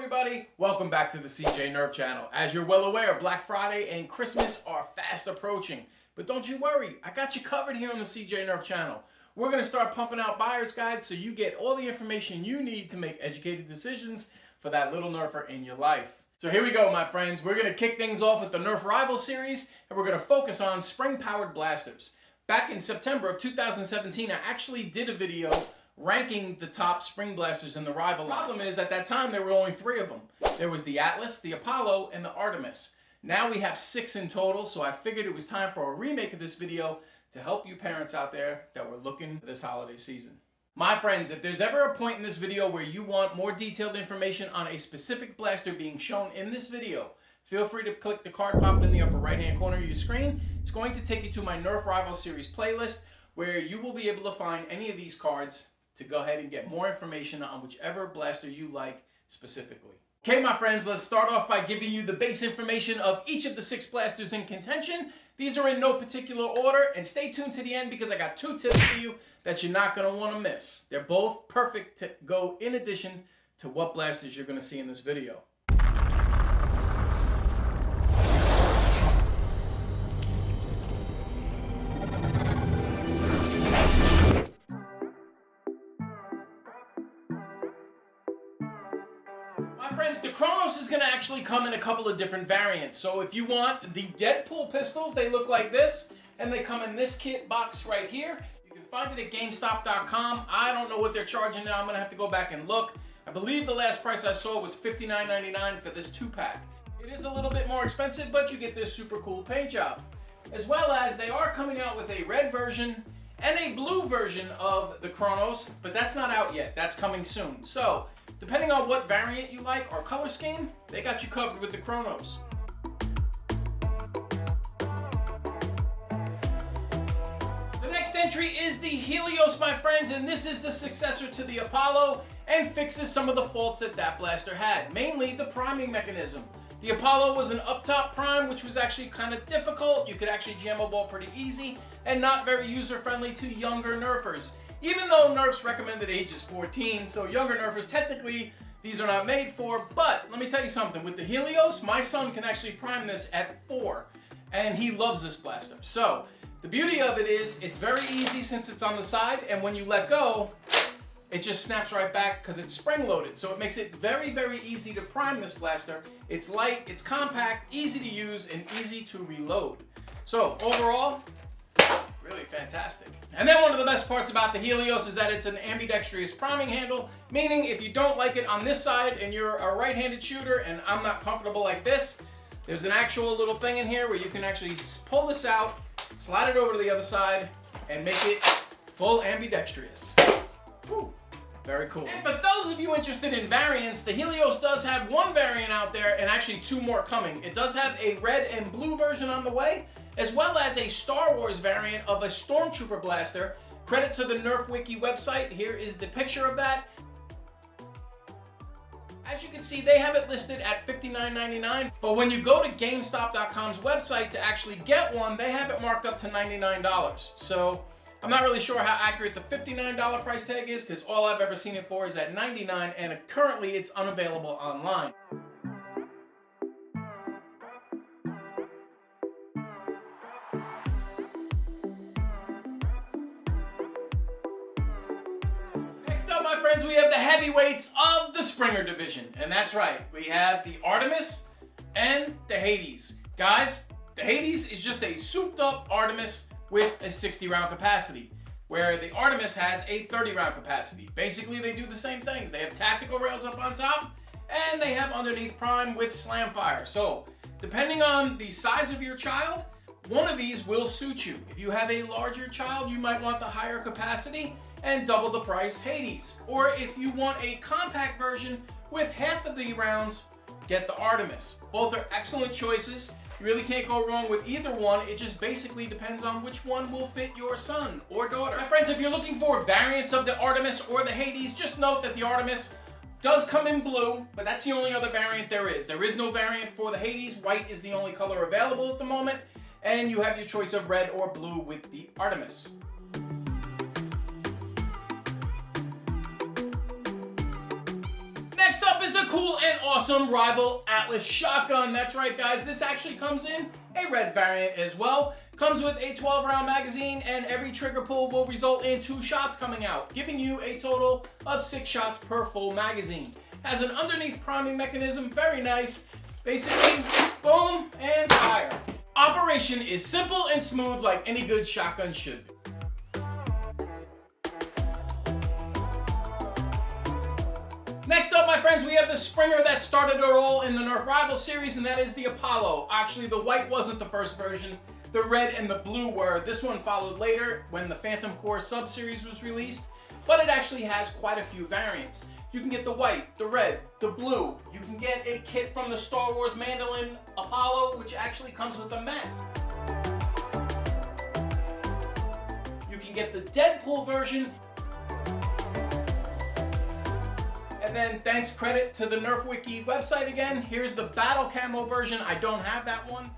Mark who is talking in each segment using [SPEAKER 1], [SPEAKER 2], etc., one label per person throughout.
[SPEAKER 1] everybody, welcome back to the CJ Nerf channel. As you're well aware, Black Friday and Christmas are fast approaching. But don't you worry, I got you covered here on the CJ Nerf channel. We're going to start pumping out buyer's guides so you get all the information you need to make educated decisions for that little Nerfer in your life. So here we go, my friends. We're going to kick things off with the Nerf Rivals series, and we're going to focus on spring-powered blasters. Back in September of 2017, I actually did a video ranking the top spring blasters in the Rival line. The problem is, at that time, there were only 3 of them. There was the Atlas, the Apollo, and the Artemis. Now we have 6 in total, so I figured it was time for a remake of this video to help you parents out there that were looking this holiday season. My friends, if there's ever a point in this video where you want more detailed information on a specific blaster being shown in this video, feel free to click the card popping in the upper right-hand corner of your screen. It's going to take you to my Nerf Rivals series playlist, where you will be able to find any of these cards to go ahead and get more information on whichever blaster you like specifically. Okay, my friends, let's start off by giving you the base information of each of the 6 blasters in contention. These are in no particular order, and stay tuned to the end because I got 2 tips for you that you're not going to want to miss. They're both perfect to go in addition to what blasters you're going to see in this video. My friends, the Kronos is going to actually come in a couple of different variants. So if you want the Deadpool pistols, they look like this, and they come in this kit box right here. You can find it at GameStop.com. I don't know what they're charging now. I'm going to have to go back and look. I believe the last price I saw was $59.99 for this 2-pack. It is a little bit more expensive, but you get this super cool paint job. As well as they are coming out with a red version and a blue version of the Kronos, but that's not out yet. That's coming soon. So, depending on what variant you like or color scheme, they got you covered with the Kronos. The next entry is the Helios, my friends, and this is the successor to the Apollo and fixes some of the faults that that blaster had, mainly the priming mechanism. The Apollo was an up-top prime, which was actually kind of difficult. You could actually jam a ball pretty easy and not very user-friendly to younger Nerfers. Even though Nerf's recommended age is 14, so younger Nerfers, technically, these are not made for. But let me tell you something. With the Helios, my son can actually prime this at 4, and he loves this blaster. So the beauty of it is it's very easy since it's on the side, and when you let go, it just snaps right back because it's spring-loaded. So it makes it very, very easy to prime this blaster. It's light, it's compact, easy to use, and easy to reload. So overall, really fantastic. And then one of the best parts about the Helios is that it's an ambidextrous priming handle, meaning if you don't like it on this side and you're a right-handed shooter and I'm not comfortable like this, there's an actual little thing in here where you can actually pull this out, slide it over to the other side, and make it full ambidextrous. Woo. Very cool. And for those of you interested in variants, the Helios does have 1 variant out there and actually 2 more coming. It does have a red and blue version on the way, as well as a Star Wars variant of a Stormtrooper blaster. Credit to the Nerf Wiki website. Here is the picture of that. As you can see, they have it listed at $59.99, but when you go to GameStop.com's website to actually get one, they have it marked up to $99. So I'm not really sure how accurate the $59 price tag is because all I've ever seen it for is at $99, and currently it's unavailable online. Next up, my friends, we have the heavyweights of the Springer division, and that's right, we have the Artemis and the Hades. Guys, the Hades is just a souped up Artemis with a 60-round capacity, where the Artemis has a 30-round capacity. Basically, they do the same things. They have tactical rails up on top, and they have underneath prime with slam fire. So, depending on the size of your child, one of these will suit you. If you have a larger child, you might want the higher capacity and double the price Hades. Or if you want a compact version with half of the rounds, get the Artemis. Both are excellent choices. You really can't go wrong with either one. It just basically depends on which one will fit your son or daughter. My friends, if you're looking for variants of the Artemis or the Hades, just note that the Artemis does come in blue, but that's the only other variant there is. There is no variant for the Hades. White is the only color available at the moment, and you have your choice of red or blue with the Artemis. Next up is the cool and awesome awesome Rival Atlas shotgun. That's right, guys. This actually comes in a red variant as well. Comes with a 12-round magazine, and every trigger pull will result in 2 shots coming out, giving you a total of 6 shots per full magazine. Has an underneath priming mechanism, very nice. Basically, boom and fire. Operation is simple and smooth like any good shotgun should be. Next up, my friends, we have the Springer that started it all in the Nerf Rival series, and that is the Apollo. Actually, the white wasn't the first version. The red and the blue were. This one followed later when the Phantom Core sub-series was released, but it actually has quite a few variants. You can get the white, the red, the blue. You can get a kit from the Star Wars Mandalorian Apollo, which actually comes with a mask. You can get the Deadpool version. And then thanks credit to the Nerf Wiki website again. Here's the Battle Camo version. I don't have that one.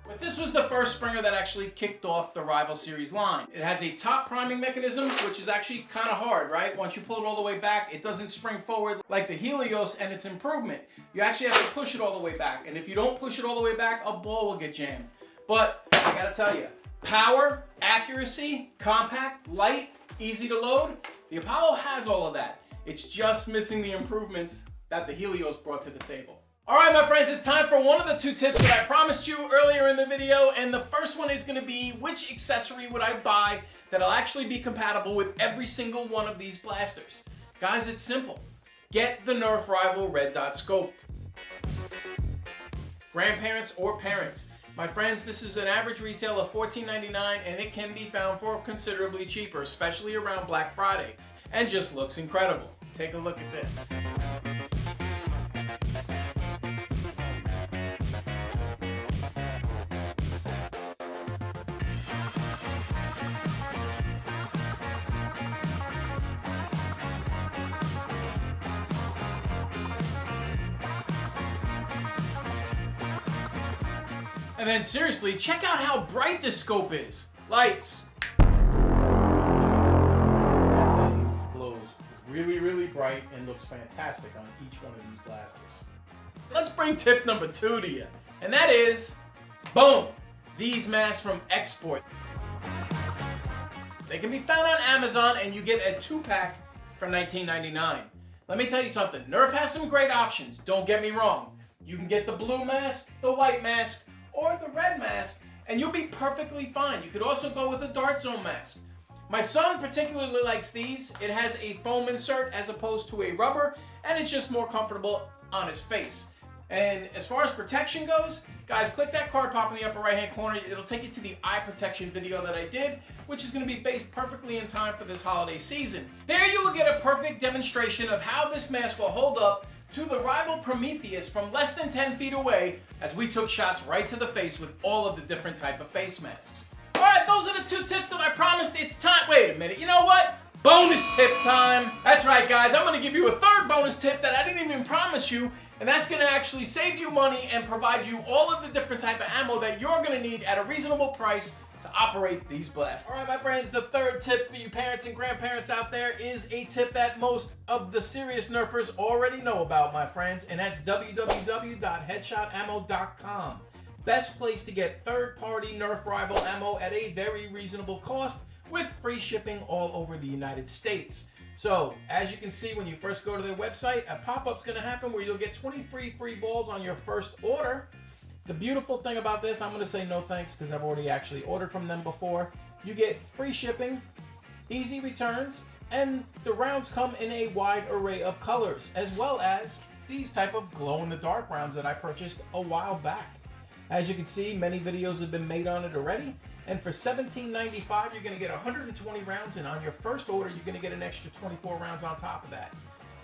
[SPEAKER 1] But this was the first Springer that actually kicked off the Rival series line. It has a top priming mechanism, which is actually kind of hard, right? Once you pull it all the way back, it doesn't spring forward like the Helios and its improvement. You actually have to push it all the way back. And if you don't push it all the way back, a ball will get jammed. But I gotta tell you, power, accuracy, compact, light, easy to load, the Apollo has all of that. It's just missing the improvements that the Helios brought to the table. All right, my friends, it's time for one of the 2 tips that I promised you earlier in the video, and the first one is gonna be which accessory would I buy that'll actually be compatible with every single one of these blasters. Guys, it's simple. Get the Nerf Rival Red Dot Scope. Grandparents or parents, my friends, this is an average retail of $14.99, and it can be found for considerably cheaper, especially around Black Friday, and just looks incredible. Take a look at this. And then seriously, check out how bright this scope is. Lights. That thing glows really, really bright and looks fantastic on each one of these blasters. Let's bring tip number 2 to you. And that is, boom, these masks from Export. They can be found on Amazon, and you get a 2-pack for $19.99. Let me tell you something, Nerf has some great options, don't get me wrong. You can get the blue mask, the white mask, or the red mask, and you'll be perfectly fine. You could also go with a Dart Zone mask. My son particularly likes these. It has a foam insert as opposed to a rubber, and it's just more comfortable on his face. And as far as protection goes, guys, click that card pop in the upper right hand corner. It'll take you to the eye protection video that I did, which is going to be based perfectly in time for this holiday season. There you will get a perfect demonstration of how this mask will hold up to the Rival Prometheus from less than 10 feet away, as we took shots right to the face with all of the different type of face masks. All right, those are the 2 tips that I promised. It's time. Wait a minute, you know what? Bonus tip time. That's right, guys. I'm going to give you a 3rd bonus tip that I didn't even promise you, and that's going to actually save you money and provide you all of the different type of ammo that you're going to need at a reasonable price to operate these blasters. All right, my friends, the 3rd tip for you parents and grandparents out there is a tip that most of the serious Nerfers already know about, my friends, and that's www.headshotammo.com. Best place to get third-party Nerf Rival ammo at a very reasonable cost with free shipping all over the United States. So, as you can see when you first go to their website, a pop-up's going to happen where you'll get 23 free balls on your first order. The beautiful thing about this, I'm going to say no thanks because I've already actually ordered from them before. You get free shipping, easy returns, and the rounds come in a wide array of colors, as well as these type of glow-in-the-dark rounds that I purchased a while back. As you can see, many videos have been made on it already, and for $17.95 you're going to get 120 rounds, and on your first order you're going to get an extra 24 rounds on top of that.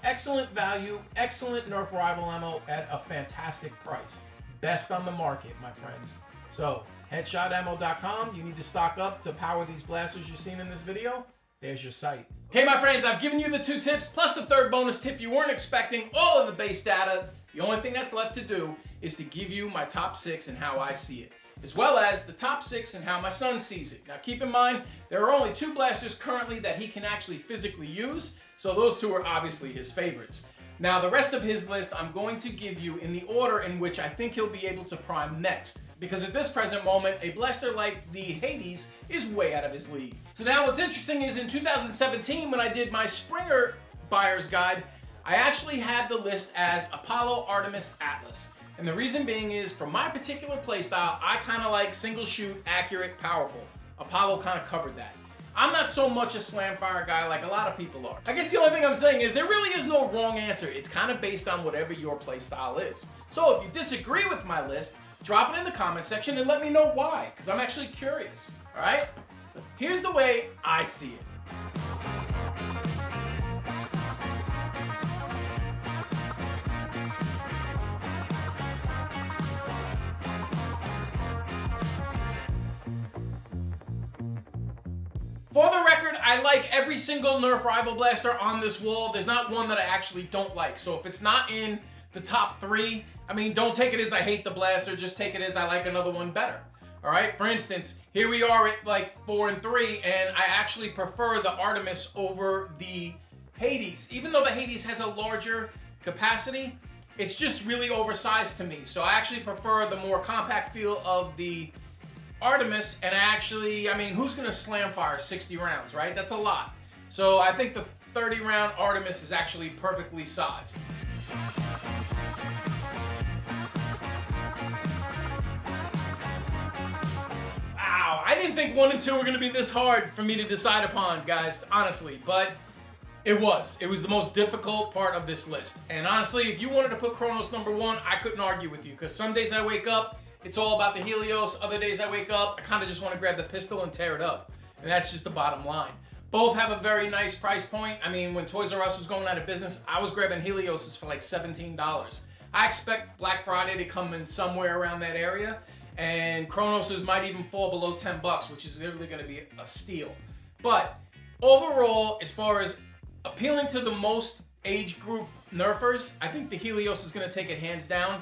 [SPEAKER 1] Excellent value, excellent Nerf Rival ammo at a fantastic price. Best on the market, my friends. So, headshotammo.com, you need to stock up to power these blasters you're seeing in this video. There's your site. Okay, my friends, I've given you the 2 tips, plus the 3rd bonus tip you weren't expecting, all of the base data. The only thing that's left to do is to give you my top 6 and how I see it, as well as the top 6 and how my son sees it. Now, keep in mind, there are only 2 blasters currently that he can actually physically use, so those 2 are obviously his favorites. Now, the rest of his list I'm going to give you in the order in which I think he'll be able to prime next. Because at this present moment, a blaster like the Hades is way out of his league. So now what's interesting is in 2017, when I did my Springer buyer's guide, I actually had the list as Apollo, Artemis, Atlas. And the reason being is, for my particular playstyle, I kind of like single shoot, accurate, powerful. Apollo kind of covered that. I'm not so much a slamfire guy like a lot of people are. I guess the only thing I'm saying is there really is no wrong answer. It's kind of based on whatever your playstyle is. So if you disagree with my list, drop it in the comment section and let me know why, because I'm actually curious. All right? So here's the way I see it. For the record, I like every single Nerf Rival Blaster on this wall. There's not one that I actually don't like. So if it's not in the top 3, I mean, don't take it as I hate the blaster, just take it as I like another one better. All right, for instance, here we are at like 4 and 3, and I actually prefer the Artemis over the Hades. Even though the Hades has a larger capacity, it's just really oversized to me. So I actually prefer the more compact feel of the Artemis, and I mean, who's gonna slam fire 60 rounds, right? That's a lot. So I think the 30 round Artemis is actually perfectly sized. Wow, I didn't think 1 and 2 were gonna be this hard for me to decide upon, guys, honestly, but it was. It was the most difficult part of this list. And honestly, if you wanted to put Kronos number 1, I couldn't argue with you, because some days I wake up, it's all about the Helios. Other days I wake up, I kind of just want to grab the pistol and tear it up. And that's just the bottom line. Both have a very nice price point. I mean, when Toys R Us was going out of business, I was grabbing Helios for like $17. I expect Black Friday to come in somewhere around that area. And Kronos' might even fall below 10 bucks, which is literally going to be a steal. But overall, as far as appealing to the most age group Nerfers, I think the Helios is going to take it hands down.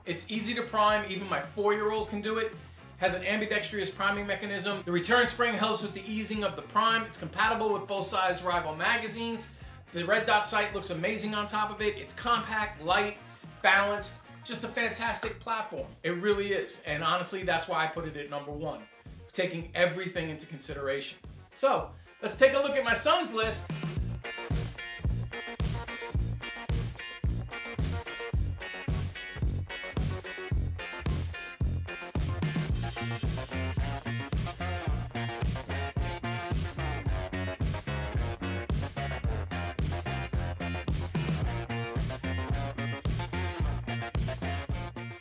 [SPEAKER 1] It's easy to prime, even my 4-year-old can do it. Has an ambidextrous priming mechanism. The return spring helps with the easing of the prime. It's compatible with both size Rival magazines. The red dot sight looks amazing on top of it. It's compact, light, balanced, just a fantastic platform. It really is. And honestly, that's why I put it at number 1, taking everything into consideration. So let's take a look at my son's list.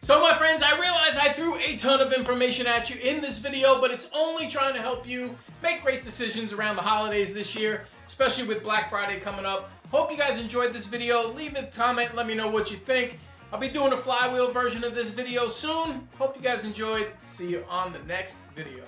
[SPEAKER 1] So my friends, I realize I threw a ton of information at you in this video, but it's only trying to help you make great decisions around the holidays this year, especially with Black Friday coming up. Hope you guys enjoyed this video. Leave a comment, let me know what you think. I'll be doing a flywheel version of this video soon. Hope you guys enjoyed. See you on the next video.